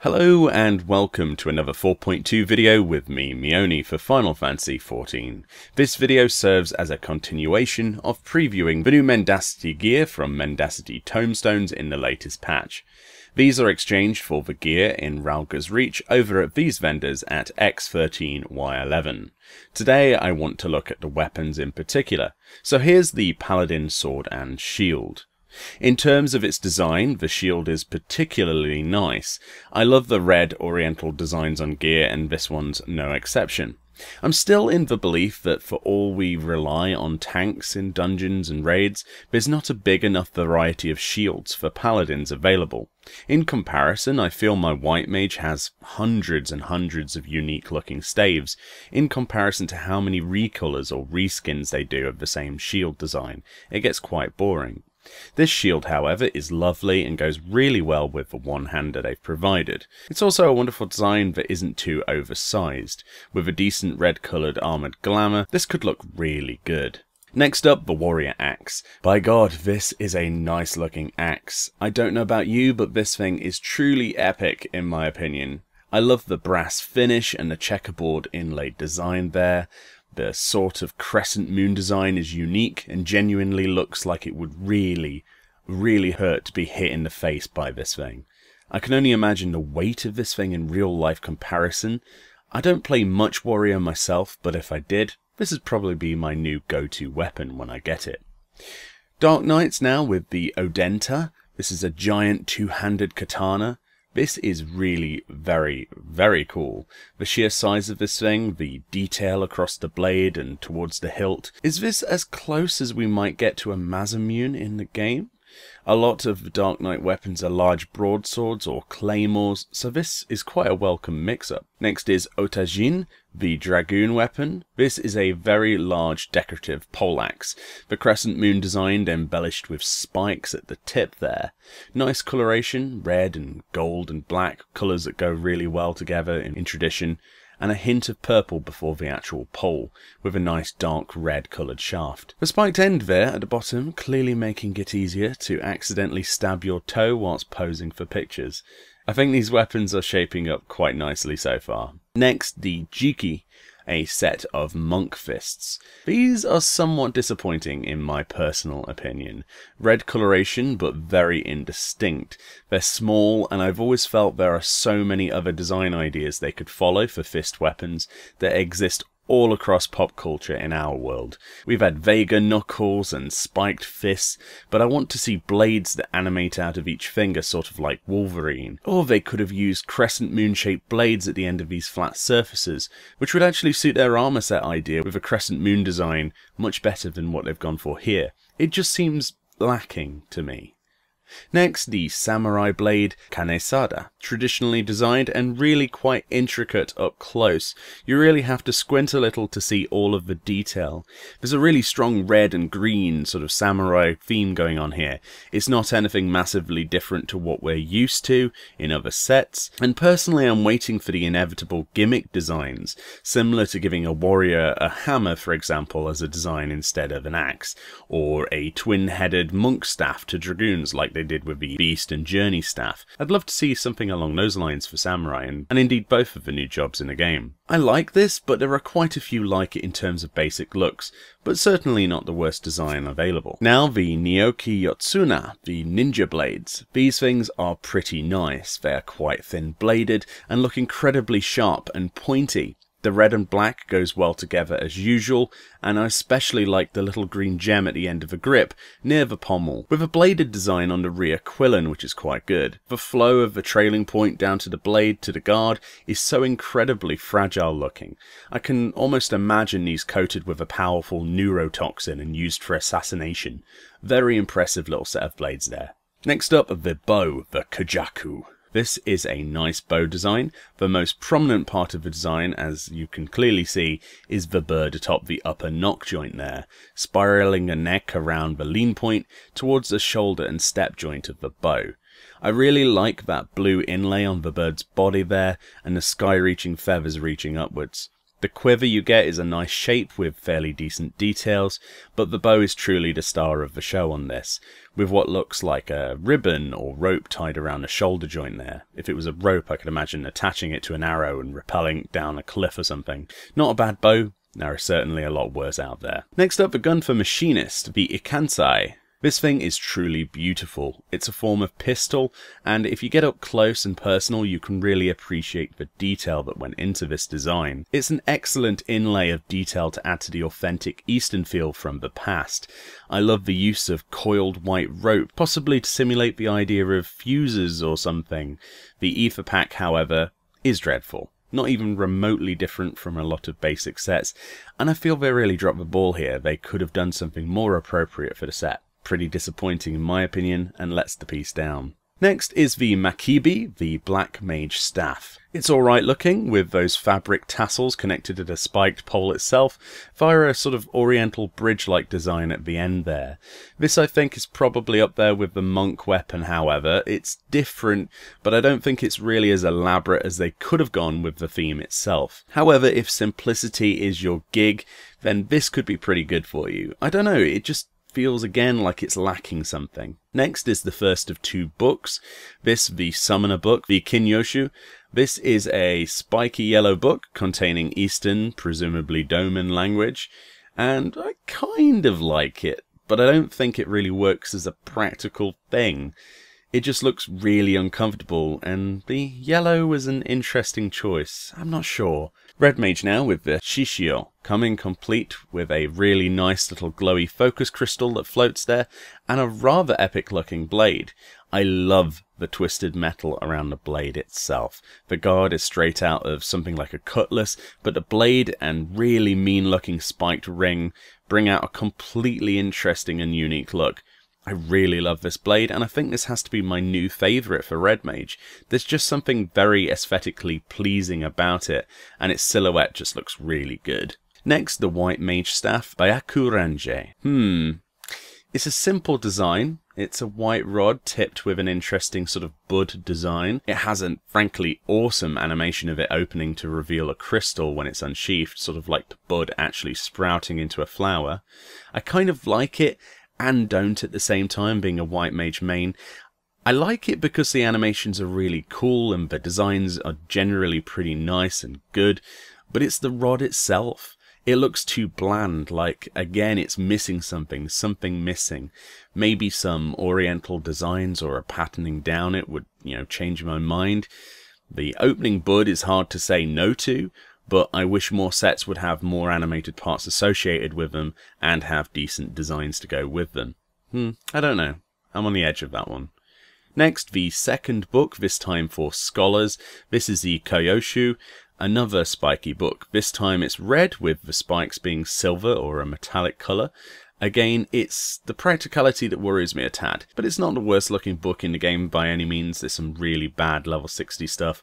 Hello and welcome to another 4.2 video with me, Meoni, for Final Fantasy XIV. This video serves as a continuation of previewing the new Mendacity gear from Mendacity Tomestones in the latest patch. These are exchanged for the gear in Ralga's Reach over at these vendors at X13Y11. Today I want to look at the weapons in particular, so here's the Paladin sword and shield. In terms of its design, the shield is particularly nice. I love the red oriental designs on gear, and this one's no exception. I'm still in the belief that for all we rely on tanks in dungeons and raids, there's not a big enough variety of shields for paladins available. In comparison, I feel my white mage has hundreds and hundreds of unique looking staves, in comparison to how many recolors or reskins they do of the same shield design. It gets quite boring. This shield, however, is lovely and goes really well with the one-hander they've provided. It's also a wonderful design that isn't too oversized. With a decent red-coloured armoured glamour, this could look really good. Next up, the warrior axe. By God, this is a nice looking axe. I don't know about you, but this thing is truly epic in my opinion. I love the brass finish and the checkerboard inlaid design there. The sort of crescent moon design is unique and genuinely looks like it would really hurt to be hit in the face by this thing. I can only imagine the weight of this thing in real life comparison. I don't play much warrior myself, but if I did, this would probably be my new go-to weapon when I get it. Dark Knights now with the Odenta. This is a giant two-handed katana. This is really very cool. The sheer size of this thing, the detail across the blade and towards the hilt. Is this as close as we might get to a Masamune in the game? A lot of the Dark Knight weapons are large broadswords or claymores, so this is quite a welcome mix-up. Next is Otajin, the Dragoon Weapon. This is a very large decorative poleaxe. The crescent moon designed, embellished with spikes at the tip there. Nice coloration, red and gold and black, colours that go really well together in tradition. And a hint of purple before the actual pole, with a nice dark red coloured shaft. The spiked end there at the bottom, clearly making it easier to accidentally stab your toe whilst posing for pictures. I think these weapons are shaping up quite nicely so far. Next, the Jiki, a set of monk fists. These are somewhat disappointing in my personal opinion. Red coloration, but very indistinct. They're small, and I've always felt there are so many other design ideas they could follow for fist weapons that exist all across pop culture in our world. We've had Vega knuckles and spiked fists, but I want to see blades that animate out of each finger, sort of like Wolverine. Or they could have used crescent moon-shaped blades at the end of these flat surfaces, which would actually suit their armor set idea with a crescent moon design much better than what they've gone for here. It just seems lacking to me. Next, the Samurai Blade Kanesada, traditionally designed and really quite intricate up close. You really have to squint a little to see all of the detail. There's a really strong red and green sort of samurai theme going on here. It's not anything massively different to what we're used to in other sets, and personally I'm waiting for the inevitable gimmick designs, similar to giving a warrior a hammer, for example, as a design instead of an axe, or a twin-headed monk staff to dragoons like they did with the Beast and Journey staff. I'd love to see something along those lines for Samurai, and indeed both of the new jobs in the game. I like this, but there are quite a few like it in terms of basic looks, but certainly not the worst design available. Now the Nyoki Yotsuna, the ninja blades. These things are pretty nice. They are quite thin bladed and look incredibly sharp and pointy. The red and black goes well together as usual, and I especially like the little green gem at the end of the grip, near the pommel, with a bladed design on the rear quillen, which is quite good. The flow of the trailing point down to the blade to the guard is so incredibly fragile looking. I can almost imagine these coated with a powerful neurotoxin and used for assassination. Very impressive little set of blades there. Next up, the bow, the Kujaku. This is a nice bow design. The most prominent part of the design, as you can clearly see, is the bird atop the upper knock joint there, spiraling the neck around the lean point towards the shoulder and step joint of the bow. I really like that blue inlay on the bird's body there, and the sky-reaching feathers reaching upwards. The quiver you get is a nice shape with fairly decent details, but the bow is truly the star of the show on this, with what looks like a ribbon or rope tied around the shoulder joint there. If it was a rope, I could imagine attaching it to an arrow and rappelling down a cliff or something. Not a bad bow, there are certainly a lot worse out there. Next up, the gun for machinist, the Ikansai. This thing is truly beautiful. It's a form of pistol, and if you get up close and personal, you can really appreciate the detail that went into this design. It's an excellent inlay of detail to add to the authentic Eastern feel from the past. I love the use of coiled white rope, possibly to simulate the idea of fuses or something. The ether pack, however, is dreadful. Not even remotely different from a lot of basic sets, and I feel they really dropped the ball here. They could have done something more appropriate for the set. Pretty disappointing in my opinion, and lets the piece down. Next is the Makibi, the Black Mage Staff. It's alright looking, with those fabric tassels connected to the spiked pole itself, via a sort of oriental bridge-like design at the end there. This I think is probably up there with the monk weapon, however. It's different, but I don't think it's really as elaborate as they could have gone with the theme itself. However, if simplicity is your gig, then this could be pretty good for you. I don't know, it just feels again like it's lacking something. Next is the first of two books. This, the Summoner book, the Kyushu. This is a spiky yellow book containing Eastern, presumably Doman language, and I kind of like it, but I don't think it really works as a practical thing. It just looks really uncomfortable, and the yellow was an interesting choice. I'm not sure. Red Mage now with the Shishio, coming complete with a really nice little glowy focus crystal that floats there, and a rather epic looking blade. I love the twisted metal around the blade itself. The guard is straight out of something like a cutlass, but the blade and really mean looking spiked ring bring out a completely interesting and unique look. I really love this blade, and I think this has to be my new favourite for Red Mage. There's just something very aesthetically pleasing about it, and its silhouette just looks really good. Next, the White Mage Staff by Akuranje. It's a simple design. It's a white rod tipped with an interesting sort of bud design. It has a frankly awesome animation of it opening to reveal a crystal when it's unsheathed, sort of like the bud actually sprouting into a flower. I kind of like it, and don't at the same time, being a White Mage main. I like it because the animations are really cool and the designs are generally pretty nice and good, but it's the rod itself. It looks too bland, like, again, it's missing something missing. Maybe some oriental designs or a patterning down it would, change my mind. The opening bud is hard to say no to, but I wish more sets would have more animated parts associated with them and have decent designs to go with them. I don't know. I'm on the edge of that one. Next, the second book, this time for scholars. This is the Kyushu, another spiky book. This time it's red with the spikes being silver or a metallic colour. Again, it's the practicality that worries me a tad, but it's not the worst looking book in the game by any means. There's some really bad level 60 stuff.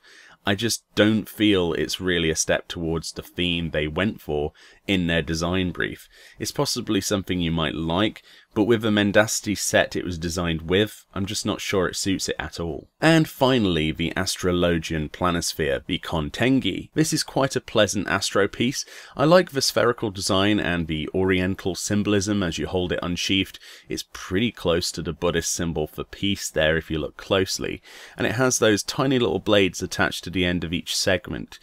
I just don't feel it's really a step towards the theme they went for in their design brief. It's possibly something you might like, but with the Mendacity set it was designed with, I'm just not sure it suits it at all. And finally, the Astrologian Planisphere, the Kontengi. This is quite a pleasant astro piece. I like the spherical design and the oriental symbolism as you hold it unsheathed. It's pretty close to the Buddhist symbol for peace there if you look closely, and it has those tiny little blades attached to the end of each segment.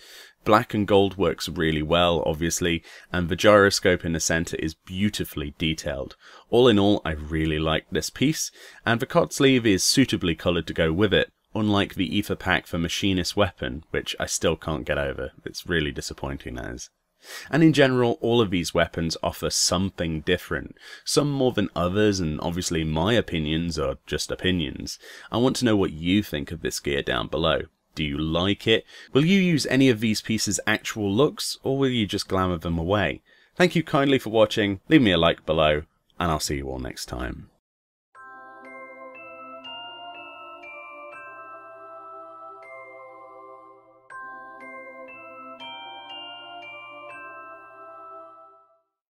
Black and gold works really well, obviously, and the gyroscope in the centre is beautifully detailed. All in all, I really like this piece, and the cot sleeve is suitably coloured to go with it, unlike the ether pack for Machinist Weapon, which I still can't get over. It's really disappointing, that is. And in general, all of these weapons offer something different, some more than others, and obviously my opinions are just opinions. I want to know what you think of this gear down below. Do you like it? Will you use any of these pieces' actual looks, or will you just glamour them away? Thank you kindly for watching, leave me a like below, and I'll see you all next time.